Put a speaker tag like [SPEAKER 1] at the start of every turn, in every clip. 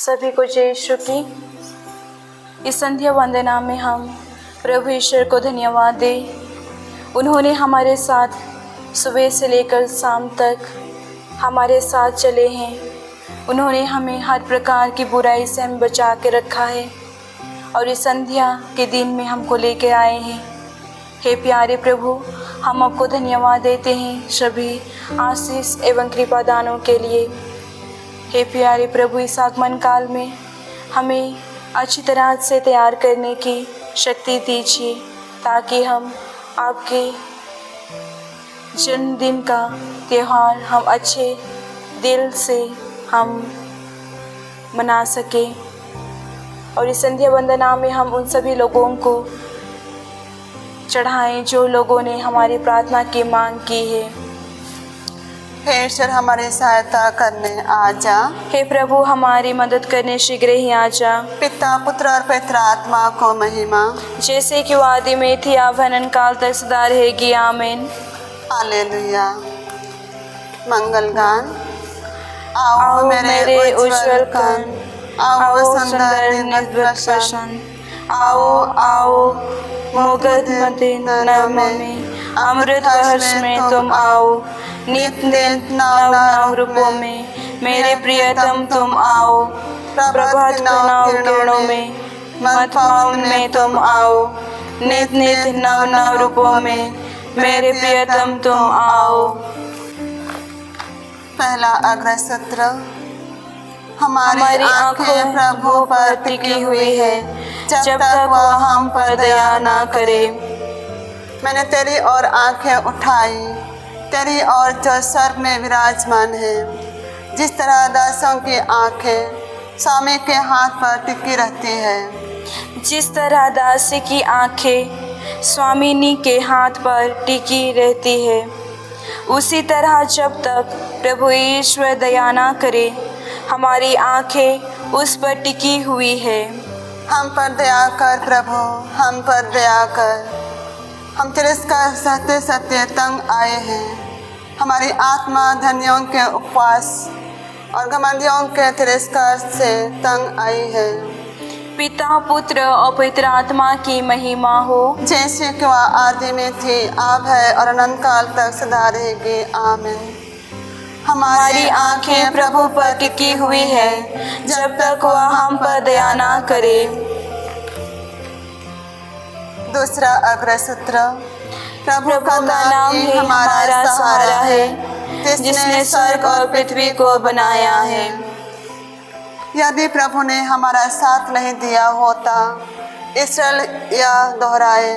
[SPEAKER 1] सभी को जय यीशु की। इस संध्या वंदना में हम प्रभु ईश्वर को धन्यवाद दें। उन्होंने हमारे साथ सुबह से लेकर शाम तक हमारे साथ चले हैं। उन्होंने हमें हर प्रकार की बुराई से हमें बचा के रखा है और इस संध्या के दिन में हमको लेकर आए हैं। हे प्यारे प्रभु, हम आपको धन्यवाद देते हैं सभी आशीष एवं कृपा दानों के लिए। हे प्यारे प्रभु, इस आगमन काल में हमें अच्छी तरह से तैयार करने की शक्ति दीजिए ताकि हम आपके जन्मदिन का त्यौहार हम अच्छे दिल से हम मना सकें। और इस संध्या वंदना में हम उन सभी लोगों को चढ़ाएं जो लोगों ने हमारी प्रार्थना की मांग की है।
[SPEAKER 2] हे ईश्वर, हमारी सहायता करने आजा।
[SPEAKER 1] हे प्रभु, हमारी मदद करने शीघ्र ही आजा।
[SPEAKER 2] पिता, पुत्र और पवित्र आत्मा को महिमा,
[SPEAKER 1] जैसे कि वो आदि में थी, आप अनंत काल तक सदा रहेगी। आमीन।
[SPEAKER 2] हालेलुया। मंगल गान।
[SPEAKER 1] आओ मेरे उज्ज्वल कान, आओ सुंदर निर्भसन, आओ आओ मुग्ध मते नव में, अमृत वर्ष में तुम आओ। नित नित नव नव रूपों में मेरे प्रियतम तुम आओ। प्रभात नव किरणों में मध्य में तुम आओ। नित नित नव नव रूपों में मेरे प्रियतम तुम आओ।
[SPEAKER 2] पहला अग्र सत्र। हमारी आंखें प्रभु पर टिकी हुई है जब तक वह हम पर दया ना करे। मैंने तेरी ओर आंखें उठाई, तेरी ओर जो स्वर्ग में विराजमान है। जिस तरह दासों की आंखें स्वामी के हाथ पर टिकी रहती है,
[SPEAKER 1] जिस तरह दासी की आंखें स्वामिनी के हाथ पर टिकी रहती है, उसी तरह जब तक प्रभु ईश्वर दया ना करे हमारी आंखें उस पर टिकी हुई है।
[SPEAKER 2] हम पर दया कर प्रभु, हम पर दया कर। हम तिरस्कार सहते सहते तंग आए हैं। हमारी आत्मा धनियों के उपवास और घमंडियों के तिरस्कार से तंग आई है।
[SPEAKER 1] पिता, पुत्र और पवित्र आत्मा की महिमा हो,
[SPEAKER 2] जैसे कि वह आदि में थी, अब है और अनंत काल तक सदा रहेगी। आमीन।
[SPEAKER 1] हमारी आंखें प्रभु पर टिकी हुई है जब तक वह हम पर दया ना करे।
[SPEAKER 2] दूसरा अग्र सूत्र। प्रभु
[SPEAKER 1] का नाम ही हमारा सहारा है, जिसने स्वर्ग और पृथ्वी को बनाया है।
[SPEAKER 2] यदि प्रभु ने हमारा साथ नहीं दिया होता, इसराइल यह दोहराए,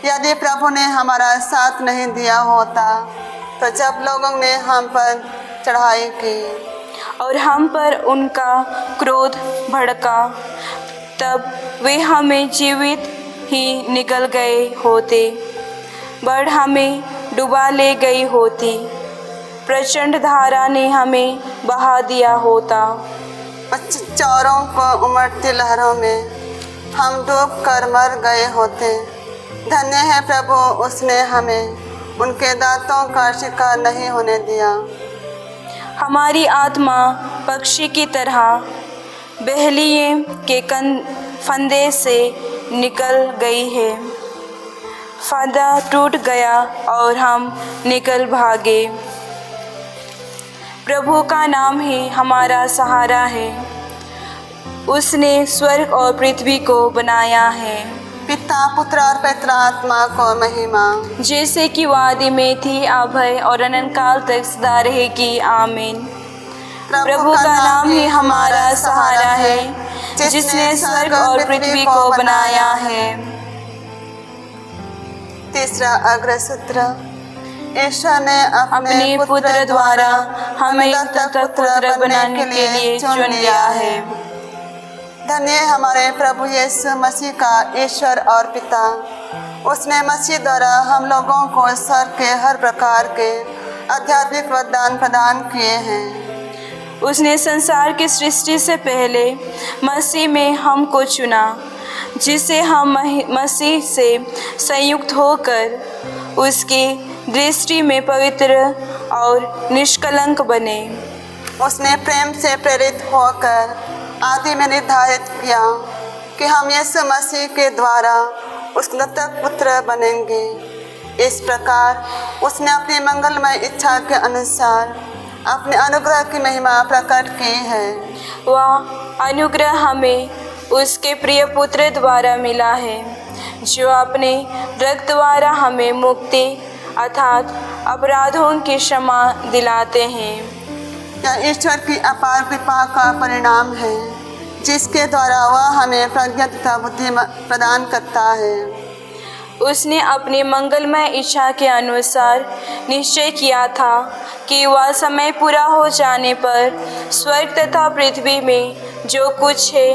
[SPEAKER 2] यदि प्रभु ने हमारा साथ नहीं दिया होता, तो जब लोगों ने हम पर चढ़ाई की
[SPEAKER 1] और हम पर उनका क्रोध भड़का, तब वे हमें जीवित ही निगल गए होते, बाढ़ हमें डुबा ले गई होती, प्रचंड धारा ने हमें बहा दिया होता।
[SPEAKER 2] चौरों को उमड़ती लहरों में हम डूब कर मर गए होते। धन्य है प्रभु, उसने हमें उनके दांतों का शिकार नहीं होने दिया।
[SPEAKER 1] हमारी आत्मा पक्षी की तरह बहेलिए के फंदे से निकल गई है। फांदा टूट गया और हम निकल भागे। प्रभु का नाम ही हमारा सहारा है, उसने स्वर्ग और पृथ्वी को बनाया है।
[SPEAKER 2] पिता, पुत्र और पवित्र आत्मा को महिमा,
[SPEAKER 1] जैसे कि वादी में थी, अब है और अनंत काल तक सदा रहेगी। आमीन। प्रभु का नाम ही हमारा सहारा है, जिसने स्वर्ग और पृथ्वी को बनाया है।
[SPEAKER 2] तीसरा अग्र सूत्र। ईश्वर ने
[SPEAKER 1] अपने पुत्र द्वारा हमें तब तक पुत्र बनाने के लिए चुन लिया है।
[SPEAKER 2] धन्य हमारे प्रभु यीशु मसीह का ईश्वर और पिता। उसने मसीह द्वारा हम लोगों को स्वर्ग के हर प्रकार के आध्यात्मिक वरदान प्रदान किए हैं।
[SPEAKER 1] उसने संसार की सृष्टि से पहले मसीह में हमको चुना, जिसे हम मसीह से संयुक्त होकर उसकी दृष्टि में पवित्र और निष्कलंक बने।
[SPEAKER 2] उसने प्रेम से प्रेरित होकर आदि में निर्धारित किया कि हम यीशु मसीह के द्वारा उसके दत्तक पुत्र बनेंगे। इस प्रकार उसने अपनी मंगलमय इच्छा के अनुसार अपने अनुग्रह की महिमा प्रकट की है।
[SPEAKER 1] वह अनुग्रह हमें उसके प्रिय पुत्र द्वारा मिला है, जो अपने रक्त द्वारा हमें मुक्ति अर्थात अपराधों की क्षमा दिलाते हैं।
[SPEAKER 2] यह ईश्वर की अपार कृपा का परिणाम है, जिसके द्वारा वह हमें प्रज्ञा तथा बुद्धि प्रदान करता है।
[SPEAKER 1] उसने अपनी मंगलमय इच्छा के अनुसार निश्चय किया था कि वह समय पूरा हो जाने पर स्वर्ग तथा पृथ्वी में जो कुछ है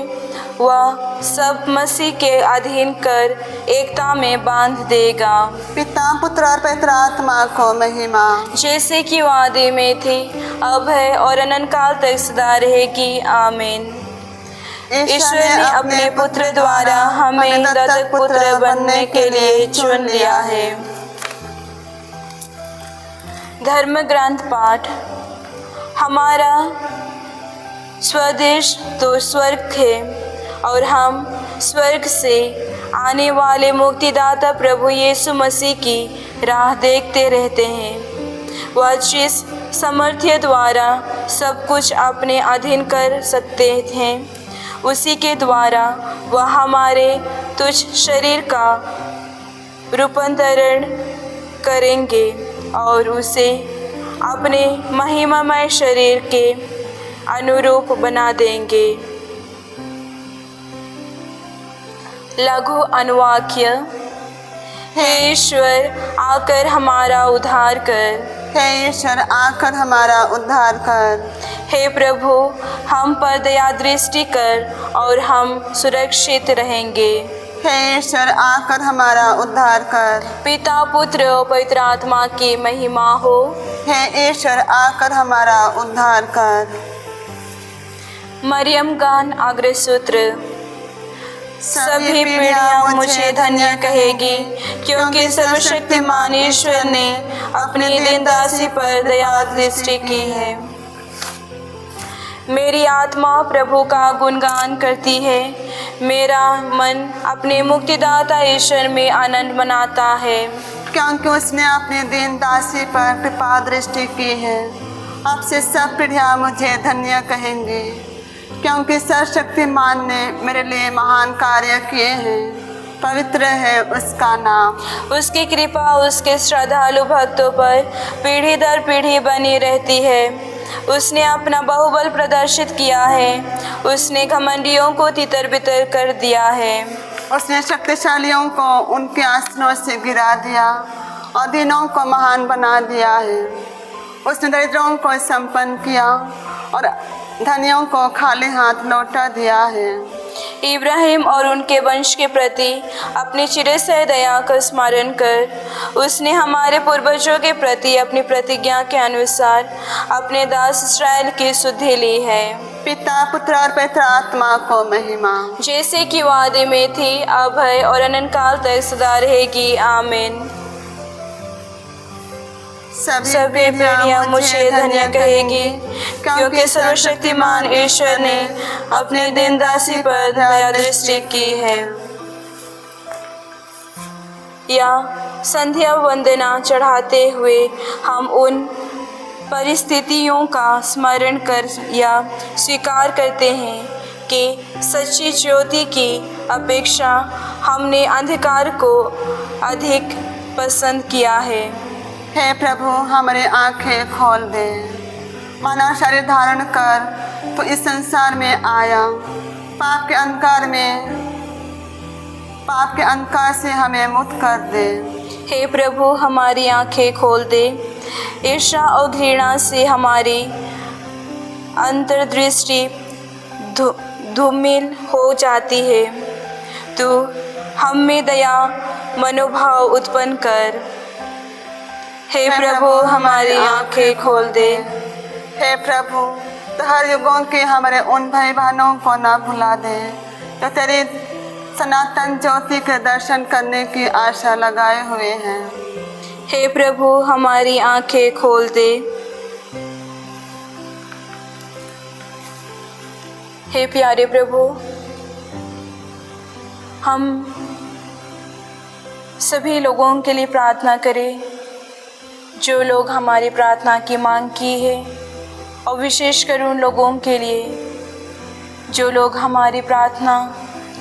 [SPEAKER 1] वह सब मसीह के अधीन कर एकता में बांध देगा।
[SPEAKER 2] पिता पुत्र और पवित्र आत्मा को महिमा,
[SPEAKER 1] जैसे कि वादे में थी, अब है और अनंत काल तक सदा रहेगी। आमीन। ईश्वर ने अपने पुत्र द्वारा हमें दत्तक पुत्र बनने के लिए चुन लिया है। धर्म ग्रंथ पाठ। हमारा स्वदेश तो स्वर्ग है और हम स्वर्ग से आने वाले मुक्तिदाता प्रभु यीशु मसीह की राह देखते रहते हैं। वह जिस सामर्थ्य द्वारा सब कुछ अपने अधीन कर सकते हैं, उसी के द्वारा वह हमारे तुच्छ शरीर का रूपांतरण करेंगे और उसे अपने महिमामय शरीर के अनुरूप बना देंगे। लघु अनुवाक्य। हे ईश्वर, आकर हमारा उद्धार कर।
[SPEAKER 2] हे ईश्वर, आकर हमारा उद्धार कर।
[SPEAKER 1] हे प्रभु, हम पर दया दृष्टि कर और हम सुरक्षित रहेंगे।
[SPEAKER 2] हे ईश्वर, आकर हमारा उद्धार कर।
[SPEAKER 1] पिता पुत्र और पवित्र आत्मा की महिमा हो।
[SPEAKER 2] हे ईश्वर, आकर हमारा उद्धार कर।
[SPEAKER 1] मरियम गान अग्रसूत्र। सभी पीढ़ियां मुझे धन्य कहेगी, क्योंकि सर्वशक्तिमान ईश्वर ने अपनी दीनदासी पर दया दृष्टि की है। मेरी आत्मा प्रभु का गुणगान करती है, मेरा मन अपने मुक्तिदाता ईश्वर में आनंद मनाता है,
[SPEAKER 2] क्योंकि उसने अपनी दीनदासी पर कृपा दृष्टि की है। अब से सब पीढ़ियां मुझे धन्य कहेंगे, क्योंकि सर्वशक्तिमान ने मेरे लिए महान कार्य किए हैं। पवित्र है उसका नाम। उसकी कृपा उसके श्रद्धालु भक्तों पर पीढ़ी दर पीढ़ी बनी रहती है। उसने अपना बाहुबल प्रदर्शित किया है, उसने घमंडियों को तितर बितर कर दिया है। उसने शक्तिशालियों को उनके आसनों से गिरा दिया और दीनों को महान बना दिया है। उसने दरिद्रों को संपन्न किया और धनियों को खाली हाथ लौटा दिया है। इब्राहिम और उनके वंश के प्रति अपनी चिरस्थायी दया का स्मरण कर उसने हमारे पूर्वजों के प्रति अपनी प्रतिज्ञा के अनुसार अपने दास इस्राएल की सुधि ली है। पिता पुत्र और पवित्र आत्मा को महिमा, जैसे कि वादे में थी, अब है और अनंत काल तक सदा रहेगी। आमीन। सभी पीढ़ियां मुझे धन्य कहेगी, क्योंकि सर्वशक्तिमान ईश्वर ने अपनी दीनदासी पर दया दृष्टि की है। या संध्या वंदना चढ़ाते हुए हम उन परिस्थितियों का स्मरण कर या स्वीकार करते हैं कि सच्ची ज्योति की अपेक्षा हमने अंधकार को अधिक पसंद किया है। हे प्रभु, हमारे आंखें खोल दे। मानव शरीर धारण कर तो इस संसार में आया, पाप के अंधकार से हमें मुक्त कर दे। हे प्रभु, हमारी आंखें खोल दे। ईर्ष्या और घृणा से हमारी अंतर्दृष्टि धूमिल हो जाती है। तू हम में दया मनोभाव उत्पन्न कर। हे प्रभु, हमारी आंखें खोल दे। हे प्रभु, तो हर युगों के हमारे उन भाई बहनों को ना भुला दे जो तेरी सनातन ज्योति के दर्शन करने की आशा लगाए हुए हैं। हे प्रभु, हमारी आंखें खोल दे।
[SPEAKER 1] हे प्यारे प्रभु, हम सभी लोगों के लिए प्रार्थना करें जो लोग हमारी प्रार्थना की मांग की है, और विशेषकर उन लोगों के लिए जो लोग हमारी प्रार्थना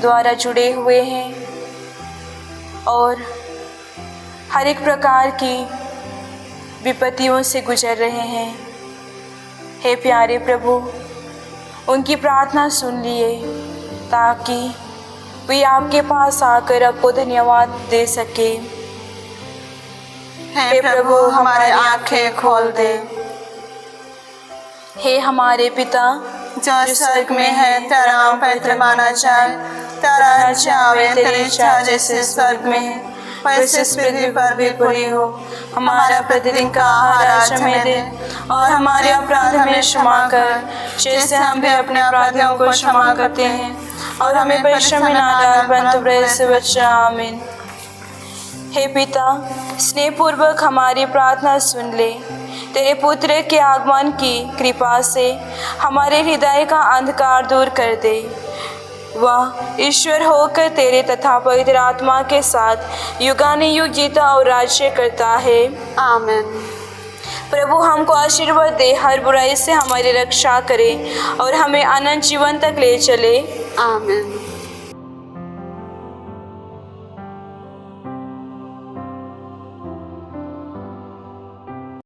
[SPEAKER 1] द्वारा जुड़े हुए हैं और हर एक प्रकार की विपत्तियों से गुजर रहे हैं। हे प्यारे प्रभु, उनकी प्रार्थना सुन लिए ताकि वे आपके पास आकर आपको धन्यवाद दे सके।
[SPEAKER 2] हे प्रभु, हमारी आंखें खोल दे।
[SPEAKER 1] हे हमारे पिता
[SPEAKER 2] जो स्वर्ग में है, तेरा नाम पवित्र माना जाए, तेरा राज्य आवे, तेरी इच्छा जैसे स्वर्ग में है वैसे इस पृथ्वी पर भी पूरी हो। हमारा प्रतिदिन का आहार आज हमें दे, और हमारे अपराध हमें क्षमा कर जैसे हम भी अपने अपराधियों को क्षमा करते हैं, और हमें परीक्षा में ना डाल परंतु बुराई से बचा। आमीन। हे पिता, स्नेहपूर्वक हमारी प्रार्थना सुन ले। तेरे पुत्र के आगमन की कृपा से हमारे हृदय का अंधकार दूर कर दे। वह ईश्वर होकर तेरे तथा पवित्र आत्मा के साथ युगानुयुग जीता और राज्य करता है। आमीन।
[SPEAKER 1] प्रभु हमको आशीर्वाद दे, हर बुराई से हमारी रक्षा करे और हमें अनंत जीवन तक ले चले।
[SPEAKER 2] आमीन।